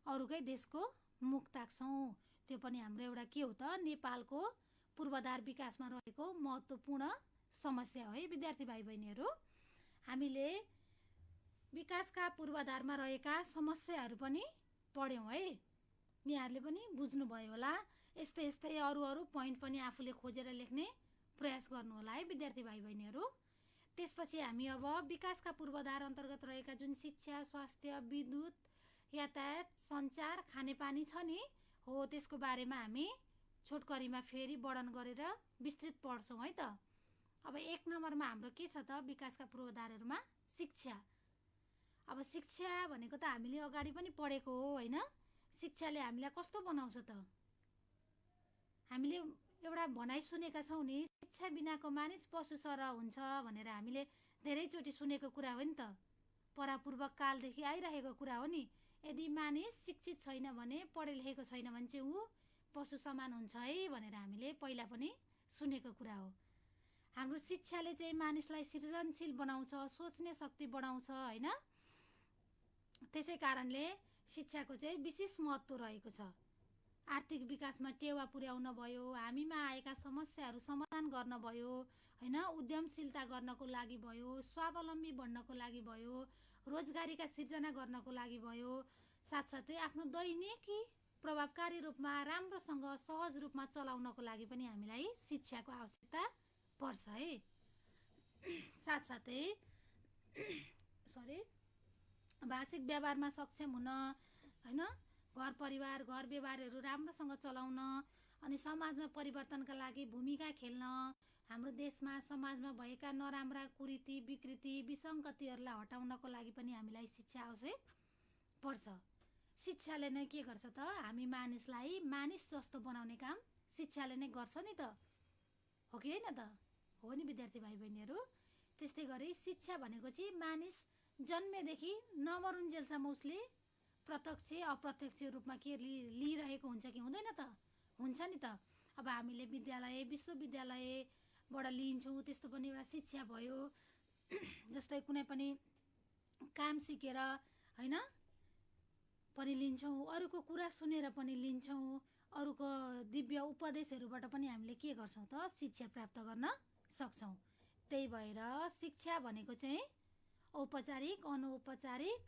अरूकै देशको मुख ताक्छौँ। त्यो पनि हाम्रो एउटा के हो त नेपालको पूर्वाधार विकासमा रहेको महत्त्वपूर्ण समस्या हो है विद्यार्थी भाइ बहिनीहरू। हामीले विकासका पूर्वाधारमा रहेका समस्याहरू पनि पढ्यौँ है, यहाँहरूले पनि बुझ्नुभयो होला। यस्तै यस्तै अरू पोइन्ट पनि आफूले खोजेर लेख्ने प्रयास गर्नु होला है विद्यार्थी भाइ बहिनीहरू। त्यसपछि हामी अब विकासका पूर्वाधार अन्तर्गत रहेका जुन शिक्षा, स्वास्थ्य, विद्युत, यातायात, सञ्चार, खानेपानी छ नि हो, त्यसको बारेमा हामी छोटकरीमा फेरि वर्णन गरेर विस्तृत पढ्छौँ है त। अब 1 नम्बरमा हाम्रो के छ त विकासका पूर्वाधारहरूमा? शिक्षा। अब शिक्षा भनेको त हामीले अगाडि पनि पढेको हो होइन। शिक्षाले हामीलाई कस्तो बनाउँछ त? हामीले एउटा भनाइ सुनेका छौँ नि, शिक्षा बिनाको मानिस पशु सरह हुन्छ भनेर हामीले धेरैचोटि सुनेको कुरा हो नि त। परापूर्व कालदेखि आइरहेको कुरा हो नि। यदि मानिस शिक्षित छैन भने, पढे लेखेको छैन भने चाहिँ ऊ पशु समान हुन्छ है भनेर हामीले पहिला पनि सुनेको कुरा हो। हाम्रो शिक्षाले चाहिँ मानिसलाई सृजनशील बनाउँछ, सोच्ने शक्ति बढाउँछ होइन। त्यसै कारणले शिक्षाको चाहिँ विशेष महत्त्व रहेको छ। आर्थिक विकासमा टेवा पुर्याउन भयो, हामीमा आएका समस्याहरू समाधान गर्न भयो होइन, उद्यमशीलता गर्नको लागि भयो, स्वावलम्बी बन्नको लागि भयो, रोजगारीका सिर्जना गर्नको लागि भयो, साथसाथै आफ्नो दैनिकी प्रभावकारी रूपमा राम्रोसँग सहज रूपमा चलाउनको लागि पनि हामीलाई शिक्षाको आवश्यकता पर्छ है। साथसाथै भाषिक व्यवहारमा सक्षम हुन होइन, घर परिवार घर व्यवहारहरू राम्रोसँग चलाउन, अनि समाजमा परिवर्तनका लागि भूमिका खेल्न, हाम्रो देशमा समाजमा भएका नराम्रा कुरीति विकृति विसङ्गतिहरूलाई हटाउनको लागि पनि हामीलाई शिक्षा आवश्यक पर्छ। शिक्षाले नै के गर्छ त? हामी मानिसलाई मानिस जस्तो बनाउने काम शिक्षाले नै गर्छ नि त, हो कि होइन त? हो नि विद्यार्थी भाइ बहिनीहरू। त्यस्तै गरी शिक्षा भनेको चाहिँ मानिस जन्मेदेखि नमरुन्जेलसम्म उसले प्रत्यक्ष अप्रत्यक्ष रूपमा के लिइरहेको हुन्छ कि हुँदैन त? हुन्छ नि त। अब हामीले विद्यालय विश्वविद्यालयबाट लिन्छौँ, त्यस्तो पनि एउटा शिक्षा भयो। जस्तै कुनै पनि काम सिकेर होइन पनि लिन्छौँ, अरूको कुरा सुनेर पनि लिन्छौँ, अरूको दिव्य उपदेशहरूबाट पनि हामीले के गर्छौँ त? शिक्षा प्राप्त गर्न सक्छौँ। त्यही भएर शिक्षा भनेको चाहिँ औपचारिक, अनौपचारिक,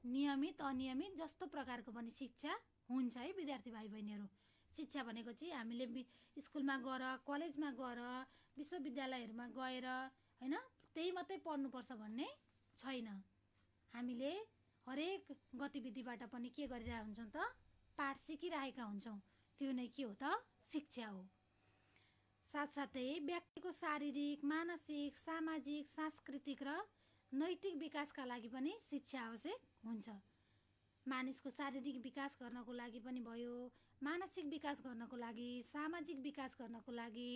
नियमित, अनियमित जस्तो प्रकारको पनि शिक्षा हुन्छ है विद्यार्थी भाइ बहिनीहरू। शिक्षा भनेको चाहिँ हामीले स्कुलमा गएर, कलेजमा गएर, विश्वविद्यालयहरूमा गएर होइन त्यही मात्रै पढ्नुपर्छ भन्ने छैन। हामीले हरेक गतिविधिबाट पनि के गरिरहेका हुन्छौँ त? पाठ सिकिरहेका हुन्छौँ। त्यो नै के हो त? शिक्षा हो। साथसाथै व्यक्तिको शारीरिक, मानसिक, सामाजिक, सांस्कृतिक र नैतिक विकासका लागि पनि शिक्षा आवश्यक हुन्छ। मानिसको शारीरिक विकास गर्नको लागि पनि भयो, मानसिक विकास गर्नको लागि, सामाजिक विकास गर्नको लागि,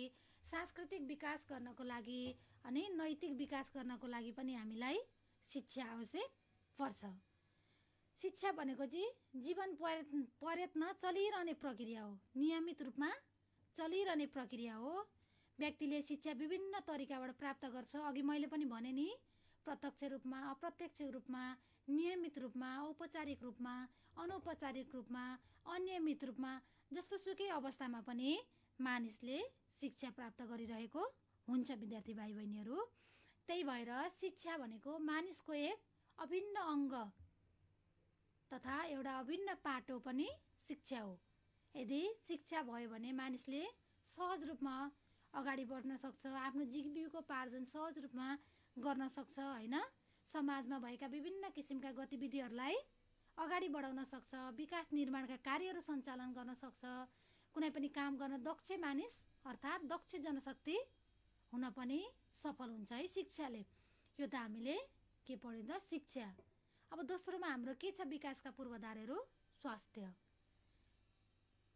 सांस्कृतिक विकास गर्नको लागि अनि नैतिक विकास गर्नको लागि पनि हामीलाई शिक्षा आवश्यक पर्छ। शिक्षा भनेको चाहिँ जीवन प्रयत्न चलिरहने प्रक्रिया हो, नियमित रूपमा चलिरहने प्रक्रिया हो। व्यक्तिले शिक्षा विभिन्न तरिकाबाट प्राप्त गर्छ। अघि मैले पनि भने नि, प्रत्यक्ष रूपमा, अप्रत्यक्ष रूपमा, नियमित रूपमा, औपचारिक रूपमा, अनौपचारिक रूपमा, अनियमित रूपमा, जस्तो सुकै अवस्थामा पनि मानिसले शिक्षा प्राप्त गरिरहेको हुन्छ विद्यार्थी भाइ बहिनीहरू। त्यही भएर शिक्षा भनेको मानिसको एक अभिन्न अङ्ग तथा एउटा अभिन्न पाटो पनि शिक्षा हो। यदि शिक्षा भयो भने मानिसले सहज रूपमा अगाडि बढ्न सक्छ, आफ्नो जीविकोपार्जन सहज रूपमा गर्न सक्छ होइन, समाजमा भएका विभिन्न किसिमका गतिविधिहरूलाई अगाडि बढाउन सक्छ, विकास निर्माणका कार्यहरू सञ्चालन गर्न सक्छ, कुनै पनि काम गर्न दक्ष मानिस अर्थात् दक्ष जनशक्ति हुन पनि सफल हुन्छ है शिक्षाले। यो त हामीले के पढ्यो त शिक्षा। अब दोस्रोमा हाम्रो के छ विकासका पूर्वाधारहरू? स्वास्थ्य।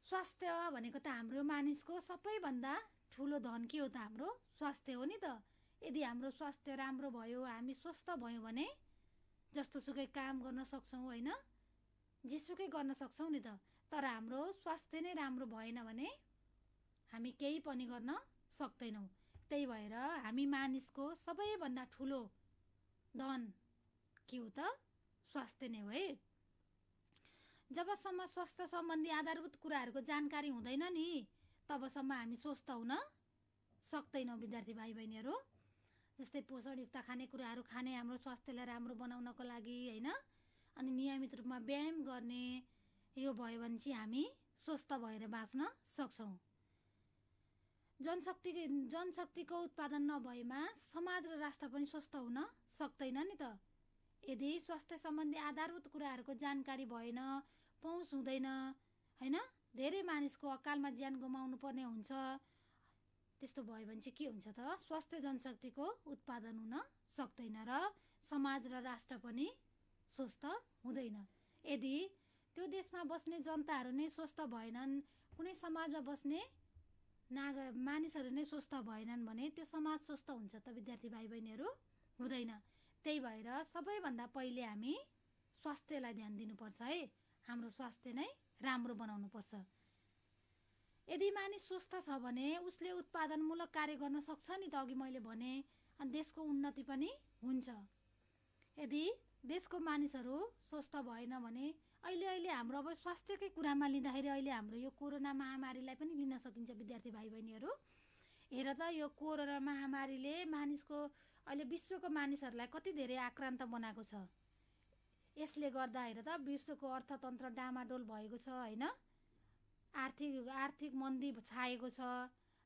स्वास्थ्य भनेको त हाम्रो मानिसको सबैभन्दा ठुलो धन के हो त? हाम्रो स्वास्थ्य हो नि त। यदि हाम्रो स्वास्थ्य राम्रो भयो, हामी स्वस्थ भयौँ भने जस्तोसुकै काम गर्न सक्छौँ होइन, जेसुकै गर्न सक्छौँ नि त। तर हाम्रो स्वास्थ्य नै राम्रो भएन भने हामी केही पनि गर्न सक्दैनौँ। त्यही भएर हामी मानिसको सबैभन्दा ठुलो धन के हो त? स्वास्थ्य नै हो है। जबसम्म स्वास्थ्य सम्बन्धी आधारभूत कुराहरूको जानकारी हुँदैन नि, तबसम्म हामी स्वस्थ हुन सक्दैनौँ विद्यार्थी भाइ बहिनीहरू। जस्तै पोषणयुक्त खानेकुराहरू खाने हाम्रो स्वास्थ्यलाई राम्रो बनाउनको लागि होइन, अनि नियमित रूपमा व्यायाम गर्ने, यो भयो भने चाहिँ हामी स्वस्थ भएर बाँच्न सक्छौँ। जनशक्तिको उत्पादन नभएमा समाज र राष्ट्र पनि स्वस्थ हुन सक्दैन नि त। यदि स्वास्थ्य सम्बन्धी आधारभूत कुराहरूको जानकारी भएन, पहुँच हुँदैन होइन, धेरै मानिसको अकालमा ज्यान गुमाउनु पर्ने हुन्छ। त्यस्तो भयो भने चाहिँ के हुन्छ त? स्वास्थ्य जनशक्तिको उत्पादन हुन सक्दैन र समाज र राष्ट्र पनि स्वस्थ हुँदैन। यदि त्यो देशमा बस्ने जनताहरू नै स्वस्थ भएनन्, कुनै समाजमा बस्ने मानिसहरू नै स्वस्थ भएनन् भने त्यो समाज स्वस्थ हुन्छ त विद्यार्थी भाइ बहिनीहरू? हुँदैन। त्यही भएर सबैभन्दा पहिले हामी स्वास्थ्यलाई ध्यान दिनुपर्छ है। हाम्रो स्वास्थ्य नै राम्रो बनाउनुपर्छ। यदि मानिस स्वस्थ छ भने उसले उत्पादनमूलक कार्य गर्न सक्छ नि त, अघि मैले भने, अनि देशको उन्नति पनि हुन्छ। यदि देशको मानिसहरू स्वस्थ भएन भने अहिले हाम्रो अब स्वास्थ्यकै कुरामा लिँदाखेरि अहिले हाम्रो यो कोरोना महामारीलाई पनि लिन सकिन्छ विद्यार्थी भाइ बहिनीहरू। हेर त, यो कोरोना महामारीले मानिसको अहिले विश्वको मानिसहरूलाई कति धेरै आक्रान्त बनाएको छ। यसले गर्दा हेर त विश्वको अर्थतन्त्र डामाडोल भएको छ होइन, आर्थिक मन्दी छाएको छ,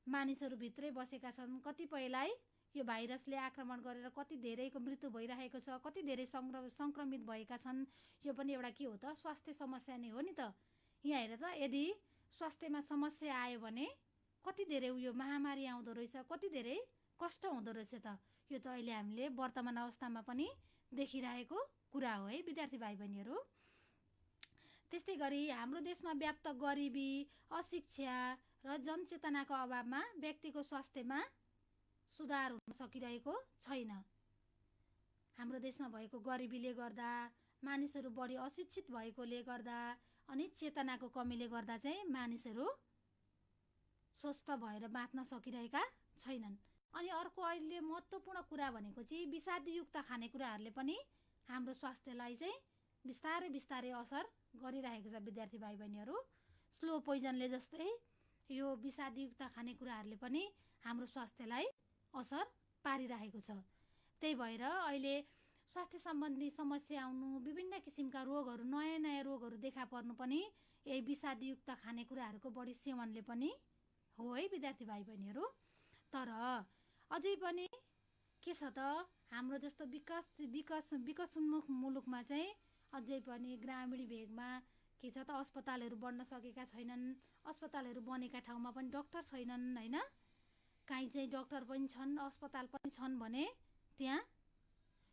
मानिसहरू भित्रै बसेका छन्। कतिपयलाई यो भाइरसले आक्रमण गरेर कति धेरैको मृत्यु भइरहेको छ, कति धेरै सङ्क्रमित भएका छन्। यो पनि एउटा के हो त? स्वास्थ्य समस्या नै हो नि त। यहाँ हेर त, यदि स्वास्थ्यमा समस्या आयो भने कति धेरै यो महामारी आउँदो रहेछ, कति धेरै कष्ट हुँदो रहेछ त। यो त अहिले हामीले वर्तमान अवस्थामा पनि देखिरहेको कुरा हो है विद्यार्थी भाइ बहिनीहरू। त्यस्तै गरी हाम्रो देशमा व्याप्त गरिबी, अशिक्षा र जनचेतनाको अभावमा व्यक्तिको स्वास्थ्यमा सुधार हुन सकिरहेको छैन। हाम्रो देशमा भएको गरिबीले गर्दा, मानिसहरू बढी अशिक्षित भएकोले गर्दा, अनि चेतनाको कमीले गर्दा चाहिँ मानिसहरू स्वस्थ भएर बाँच्न सकिरहेका छैनन्। अनि अर्को अहिले महत्त्वपूर्ण कुरा भनेको चाहिँ विषादयुक्त खानेकुराहरूले पनि हाम्रो स्वास्थ्यलाई चाहिँ बिस्तारै असर गरिरहेको छ विद्यार्थी भाइ बहिनीहरू। स्लो पोइजनले जस्तै यो विषादयुक्त खानेकुराहरूले पनि हाम्रो स्वास्थ्यलाई असर पारिरहेको छ। त्यही भएर अहिले स्वास्थ्य सम्बन्धी समस्या आउनु, विभिन्न किसिमका रोगहरू, नयाँ रोगहरू देखा पर्नु पनि यही विषादयुक्त खानेकुराहरूको बढी सेवनले पनि हो है विद्यार्थी भाइ बहिनीहरू। तर अझै पनि के छ त, हाम्रो जस्तो विकासोन्मुख मुलुकमा चाहिँ अझै पनि ग्रामीण भेगमा के छ त, अस्पतालहरू बन्न सकेका छैनन्। अस्पतालहरू बनेका ठाउँमा पनि डक्टर छैनन् होइन। काहीँ चाहिँ डक्टर पनि छन्, अस्पताल पनि छन् भने त्यहाँ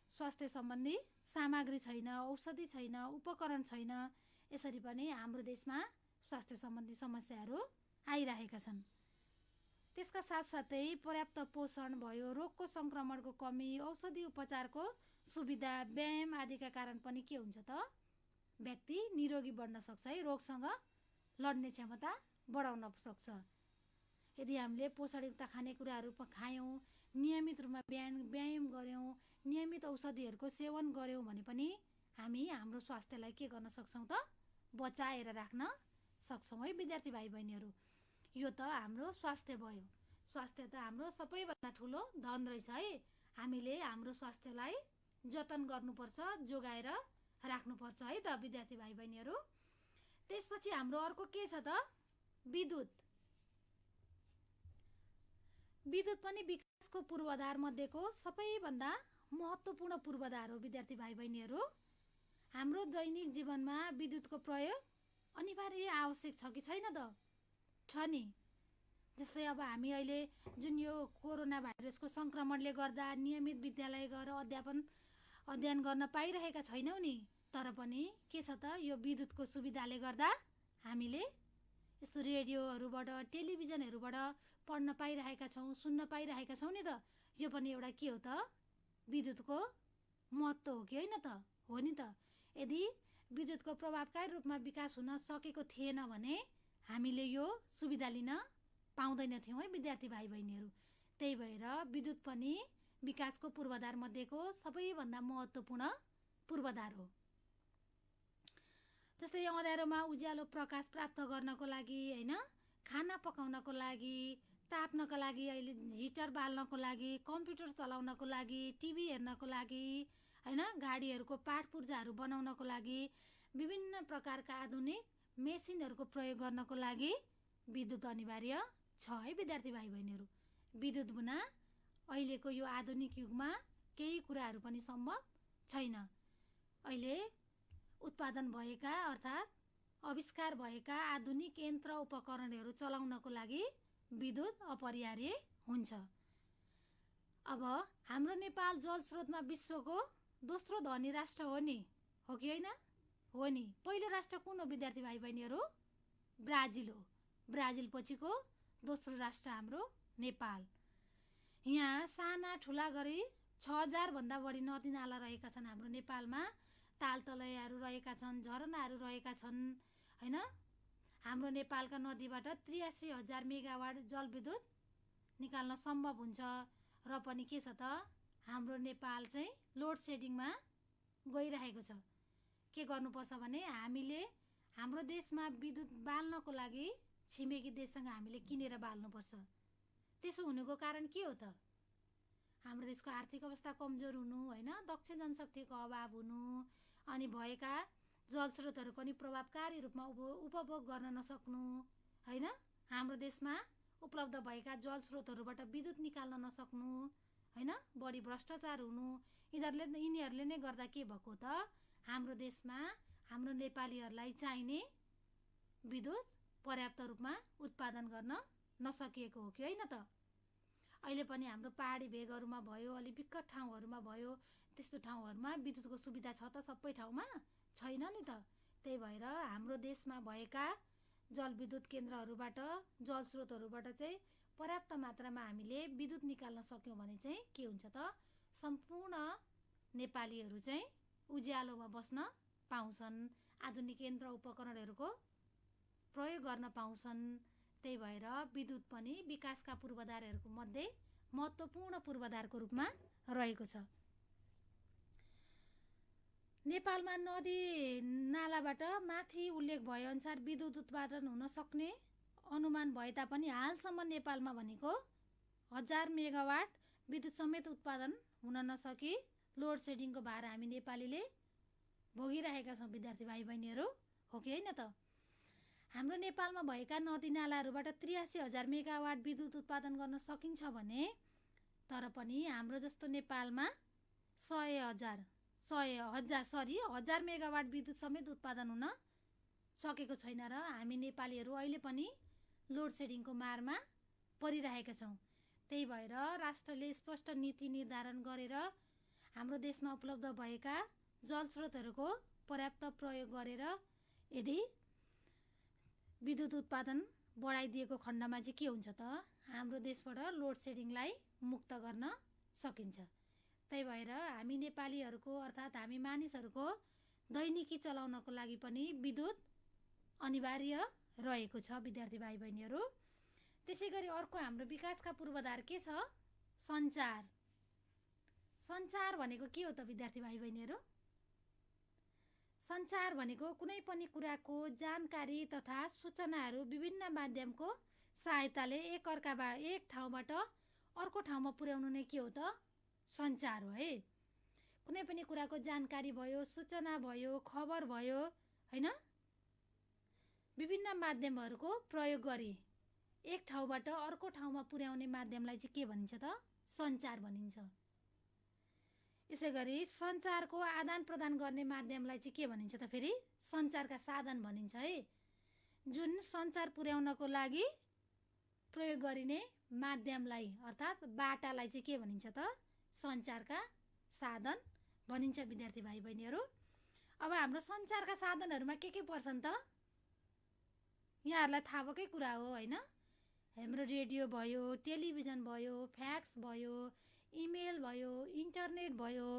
स्वास्थ्य सम्बन्धी सामग्री छैन, औषधि छैन, उपकरण छैन। यसरी पनि हाम्रो देशमा स्वास्थ्य सम्बन्धी समस्याहरू आइरहेका छन्। त्यसका साथसाथै पर्याप्त पोषण भयो, रोगको सङ्क्रमणको कमी, औषधि उपचारको सुविधा, व्यायाम आदिका कारण पनि के हुन्छ त, व्यक्ति निरोगी बन्न सक्छ है, रोगसँग लड्ने क्षमता बढाउन सक्छ। यदि हामीले पोषणयुक्त खानेकुराहरू खायौँ, नियमित रूपमा व्यायाम गऱ्यौँ, नियमित औषधिहरूको सेवन गऱ्यौँ भने पनि हामी हाम्रो स्वास्थ्यलाई के गर्न सक्छौँ त, बचाएर राख्न सक्छौँ है विद्यार्थी भाइ बहिनीहरू। यो त हाम्रो स्वास्थ्य भयो। स्वास्थ्य त हाम्रो सबैभन्दा ठुलो धन रहेछ है। हामीले हाम्रो स्वास्थ्यलाई जतन गर्नुपर्छ, जोगाएर राख्नुपर्छ है त विद्यार्थी भाइ बहिनीहरू। त्यसपछि हाम्रो अर्को के छ त, विद्युत। विद्युत पनि विकासको पूर्वाधार मध्येको सबैभन्दा महत्त्वपूर्ण पूर्वाधार हो विद्यार्थी भाइ बहिनीहरू। हाम्रो दैनिक जीवनमा विद्युतको प्रयोग अनिवार्य आवश्यक छ कि छैन त? छ नि। जस्तै अब हामी अहिले जुन यो कोरोना भाइरसको सङ्क्रमणले गर्दा नियमित विद्यालय गएर अध्यापन अध्ययन गर्न पाइरहेका छैनौँ नि, तर पनि के छ त यो विद्युतको सुविधाले गर्दा हामीले यस्तो रेडियोहरूबाट टेलिभिजनहरूबाट पढ्न पाइरहेका छौँ, सुन्न पाइरहेका छौँ नि त। यो पनि एउटा के हो त, विद्युतको महत्त्व हो कि होइन त? हो नि त। यदि विद्युतको प्रभावकारी रूपमा विकास हुन सकेको थिएन भने हामीले यो सुविधा लिन पाउँदैनथ्यौँ है विद्यार्थी भाइ बहिनीहरू। त्यही भएर विद्युत पनि विकासको पूर्वाधार मध्येको सबैभन्दा महत्त्वपूर्ण पूर्वाधार हो। जस्तै अँध्यारोमा उज्यालो प्रकाश प्राप्त गर्नको लागि होइन, खाना पकाउनको लागि, ताप्नको लागि, अहिले हिटर बाल्नको लागि, कम्प्युटर चलाउनको लागि, टिभी हेर्नको लागि होइन, गाडीहरूको पार्ट पुर्जाहरू बनाउनको लागि, विभिन्न प्रकारका आधुनिक मेसिनहरूको प्रयोग गर्नको लागि विद्युत अनिवार्य छ है विद्यार्थी भाइ बहिनीहरू। विद्युत बिना अहिलेको यो आधुनिक युगमा केही कुराहरू पनि सम्भव छैन। अहिले उत्पादन भएका अर्थात् आविष्कार भएका आधुनिक यन्त्र उपकरणहरू चलाउनको लागि विद्युत अपरिहार्य हुन्छ। अब हाम्रो नेपाल जल स्रोतमा विश्वको दोस्रो धनी राष्ट्र हो नि, हो कि होइन? हो नि। पहिलो राष्ट्र कुन हो विद्यार्थी भाइ बहिनीहरू? ब्राजिल हो। ब्राजिल पछिको दोस्रो राष्ट्र हाम्रो नेपाल। यहाँ साना ठुला गरी 6000 भन्दा बढी नदी नाला रहेका छन् हाम्रो नेपालमा। तालतलैहरू रहेका छन्, झरनाहरू रहेका छन् होइन। हाम्रो नेपालका नदीबाट 83,000 मेगावाट जलविद्युत निकाल्न सम्भव हुन्छ। र पनि के छ त, हाम्रो नेपाल चाहिँ लोड सेडिङमा गइरहेको छ। के गर्नुपर्छ भने हामीले हाम्रो देशमा विद्युत बाल्नको लागि छिमेकी देशसँग हामीले किनेर बाल्नुपर्छ। त्यसो हुनुको कारण के हो त? हाम्रो देशको आर्थिक अवस्था कमजोर हुनु होइन, दक्ष जनशक्तिको अभाव हुनु, अनि भएका जलस्रोतहरू पनि प्रभावकारी रूपमा उपभोग गर्न नसक्नु होइन, हाम्रो देशमा उपलब्ध भएका जलस्रोतहरूबाट विद्युत निकाल्न नसक्नु होइन, बढी भ्रष्टाचार हुनु, यिनीहरूले नै गर्दा के भएको त, हाम्रो देशमा हाम्रो नेपालीहरूलाई चाहिने विद्युत पर्याप्त रूपमा उत्पादन गर्न नसकिएको हो कि होइन त? अहिले पनि हाम्रो पहाडी भेगहरूमा भयो, अलि विकट ठाउँहरूमा भयो, त्यस्तो ठाउँहरूमा विद्युतको सुविधा छ त? सबै ठाउँमा छैन नि त। त्यही भएर हाम्रो देशमा भएका जलविद्युत केन्द्रहरूबाट, जलस्रोतहरूबाट चाहिँ पर्याप्त मात्रामा हामीले विद्युत निकाल्न सक्यौँ भने चाहिँ के हुन्छ त, सम्पूर्ण नेपालीहरू चाहिँ उज्यालोमा बस्न पाउँछन्, आधुनिक यन्त्र उपकरणहरूको प्रयोग गर्न पाउँछन्। त्यही भएर विद्युत पनि विकासका पूर्वाधारहरूको मध्ये महत्त्वपूर्ण पूर्वाधारको रूपमा रहेको छ। नेपालमा नदी नालाबाट माथि उल्लेख भएअनुसार विद्युत उत्पादन हुन सक्ने अनुमान भए तापनि हालसम्म नेपालमा भनेको 1000 मेगावाट विद्युत समेत उत्पादन हुन नसकी लोड सेडिङको भार हामी नेपालीले भोगिरहेका छौँ विद्यार्थी भाइ बहिनीहरू, हो कि होइन त? हाम्रो नेपालमा भएका नदी नालाहरूबाट 83,000 मेगावाट विद्युत उत्पादन गर्न सकिन्छ भने, तर पनि हाम्रो जस्तो नेपालमा 1000 मेगावाट विद्युत समेत उत्पादन हुन सकेको छैन र हामी नेपालीहरू अहिले पनि लोड सेडिङको मारमा परिरहेका छौँ। त्यही भएर राष्ट्रले स्पष्ट नीति निर्धारण गरेर हाम्रो देशमा उपलब्ध भएका जलस्रोतहरूको पर्याप्त प्रयोग गरेर यदि विद्युत उत्पादन बढाइदिएको खण्डमा चाहिँ के हुन्छ त, हाम्रो देशबाट लोड सेडिङलाई मुक्त गर्न सकिन्छ। त्यही भएर हामी नेपालीहरूको अर्थात् हामी मानिसहरूको दैनिकी चलाउनको लागि पनि विद्युत अनिवार्य रहेको छ विद्यार्थी भाइ बहिनीहरू। त्यसै गरी अर्को हाम्रो विकासका पूर्वाधार के छ? सञ्चार। सञ्चार भनेको के हो त विद्यार्थी भाइ बहिनीहरू? सञ्चार भनेको कुनै पनि कुराको जानकारी तथा सूचनाहरू विभिन्न माध्यमको सहायताले एक ठाउँबाट अर्को ठाउँमा पुर्याउनु नै के हो त? सञ्चार हो है। कुनै पनि कुराको जानकारी भयो, सूचना भयो, खबर भयो होइन, विभिन्न माध्यमहरूको प्रयोग गरी एक ठाउँबाट अर्को ठाउँमा पुर्याउने माध्यमलाई चाहिँ के भनिन्छ त? सञ्चार भनिन्छ। यसै गरी सञ्चारको आदान प्रदान गर्ने माध्यमलाई चाहिँ के भनिन्छ त फेरि? सञ्चारका साधन भनिन्छ है। जुन सञ्चार पुर्याउनको लागि प्रयोग गरिने माध्यमलाई अर्थात् बाटालाई चाहिँ के भनिन्छ त? सञ्चारका साधन भनिन्छ विद्यार्थी भाइ बहिनीहरू। अब हाम्रो सञ्चारका साधनहरूमा के पर्छन् त यहाँहरूलाई थाहा भएकै कुरा हो होइन। हाम्रो रेडियो भयो, टेलिभिजन भयो, फ्याक्स भयो, इमेल भयो, इन्टरनेट भयो,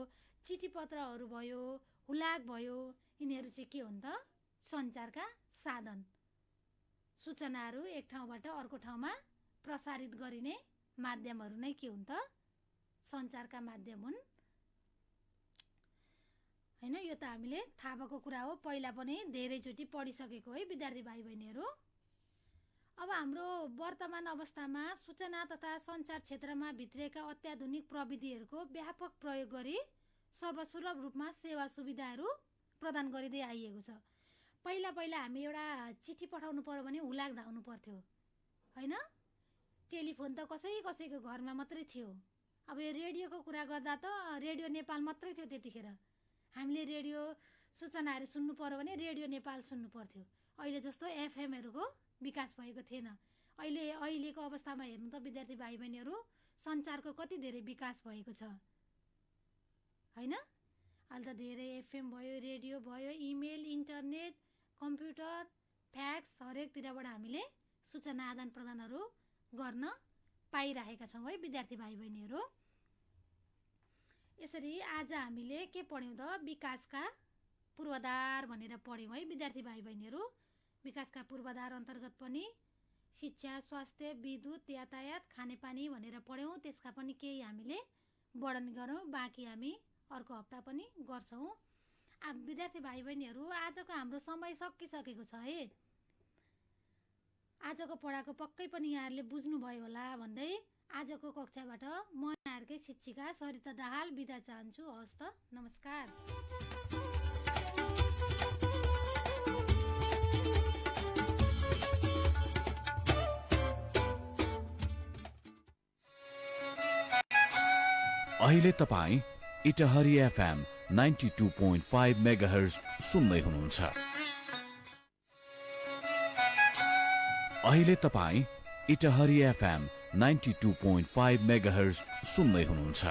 चिठी पत्रहरू भयो, हुलाक भयो, यिनीहरू चाहिँ के हुन् त सञ्चारका साधन। सूचनाहरू एक ठाउँबाट अर्को ठाउँमा प्रसारित गरिने माध्यमहरू नै के हुन् त सञ्चारका माध्यम हुन् होइन। यो त हामीले थाहा भएको कुरा हो, पहिला पनि धेरैचोटि पढिसकेको है विद्यार्थी भाइ बहिनीहरू। अब हाम्रो वर्तमान अवस्थामा सूचना तथा सञ्चार क्षेत्रमा भित्रिएका अत्याधुनिक प्रविधिहरूको व्यापक प्रयोग गरी सर्वसुलभ रूपमा सेवा सुविधाहरू प्रदान गरिँदै आइएको छ। पहिला हामी एउटा चिठी पठाउनु पर्यो भने हुलाक धाउनु पर्थ्यो होइन। टेलिफोन त कसैको घरमा मात्रै थियो। अब यो रेडियोको कुरा गर्दा त रेडियो नेपाल मात्रै थियो त्यतिखेर। हामीले रेडियो सूचनाहरू सुन्नु पर्यो भने रेडियो नेपाल सुन्नु पर्थ्यो। अहिले जस्तो एफएमहरूको विकास भएको थिएन। अहिलेको अवस्थामा हेर्नु त विद्यार्थी भाइ बहिनीहरू सञ्चारको कति धेरै विकास भएको छ होइन। अहिले त धेरै एफएम भयो, रेडियो भयो, इमेल, इन्टरनेट, कम्प्युटर, फ्याक्स हरेकतिरबाट हामीले सूचना आदान प्रदानहरू गर्न पाइरहेका छौँ है विद्यार्थी भाइ बहिनीहरू। यसरी आज हामीले के पढ्यौँ त विकासका पूर्वाधार भनेर पढ्यौँ है विद्यार्थी भाइ बहिनीहरू। विकासका पूर्वाधार अन्तर्गत पनि शिक्षा, स्वास्थ्य, विद्युत, यातायात, खानेपानी भनेर पढ्यौँ। त्यसका पनि केही हामीले वर्णन गरौँ, बाँकी हामी अर्को हप्ता पनि गर्छौँ। विद्यार्थी भाइ बहिनीहरू आजको हाम्रो समय सकिसकेको छ है। आजको पढाएको पक्कै पनि यहाँहरूले बुझ्नुभयो होला भन्दै आजको कक्षाबाट म यहाँहरूकै शिक्षिका सरिता दाहाल बिदा चाहन्छु। हवस् त, नमस्कार। अहिले तपाईँ इटहरी एफएम 92.5 मेगाहर्ज सुन्दै हुनुहुन्छ। अहिले तपाईँ इटहरी एफएम 92.5 मेगाहर्ज सुन्दै हुनुहुन्छ।